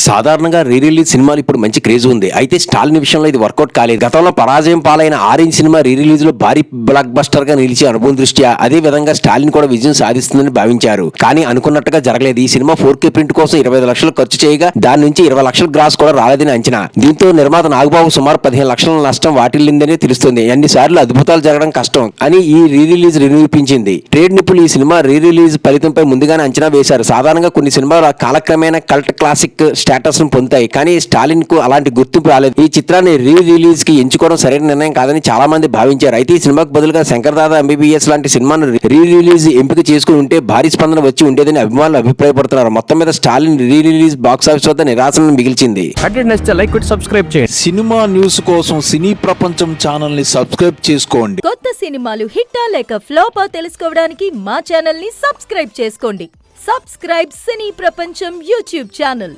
సాధారణంగా re release సినిమాలు ఇప్పుడు మంచి క్రేజ్ ఉంది. అయితే స్టాలిన్ విషయంలో ఇది వర్కౌట్ కాలేదు. గతంలో పరాజయం పాలైన ఆరెంజ్ సినిమా రీ రిలీజ్ లో భారీ బ్లాక్ బస్టర్ గా నిలిచే అనుభవం దృష్ట్యా అదే విధంగా స్టాలిన్ కూడా విజయం సాధిస్తుందని భావించారు. కానీ అనుకున్నట్టుగా జరగలేదు. ఈ సినిమా 4K ప్రింట్ కోసం 25 లక్షలు ఖర్చు చేయగా దాని నుంచి 20 లక్షల గ్రాస్ కూడా రాలేదని అంచనా. దీంతో నిర్మాత నాగబాబు సుమారు 15 లక్షల నష్టం వాటిల్లిందని తెలుస్తుంది. అన్నిసార్లు అద్భుతాలు జరగడం కష్టం అని ఈ రీ రిలీజ్ నిరూపించింది. ట్రేడ్ నిపుణులు ఈ సినిమా రీ రిలీజ్ ఫలితంపై ముందుగానే అంచనా వేశారు. సాధారణంగా కొన్ని సినిమాలు కాలక్రమేణా కల్ట్ క్లాసిక్ స్టేటస్ ను పొందుతాయి. కానీ స్టాలిన్ కు అలాంటి గుర్తింపు రాలేదు. ఈ చిత్రాన్ని రీ రిలీజ్ కి ఎంచుకోవడం సరైన నిర్ణయం కాదని చాలా మంది భావించారు. అయితే ఈ సినిమాకు బదులుగా శంకర్ దాదా ఎంబీబీఎస్ లాంటి సినిమాను రీ రిలీజ్ ఎంపిక చేసుకుని ఉంటే భారీ స్పందన వచ్చి ఉండేదని అభిమానులు అభిప్రాయపడుతున్నారు. మొత్తం మీద Stalin re release box office వద్ద నిరాశను మిగిల్చింది. సినిమా న్యూస్ కోసం సినీ ప్రపంచం ఛానల్ ని సబ్స్క్రైబ్ చేసుకోండి. కొత్త సినిమాలు హిట్టా లేక ఫ్లాపా తెలుసుకోవడానికి మా ఛానల్ ని సబ్స్క్రైబ్ చేసుకోండి. సబ్స్క్రైబ్ సినీ ప్రపంచం యూట్యూబ్ ఛానల్.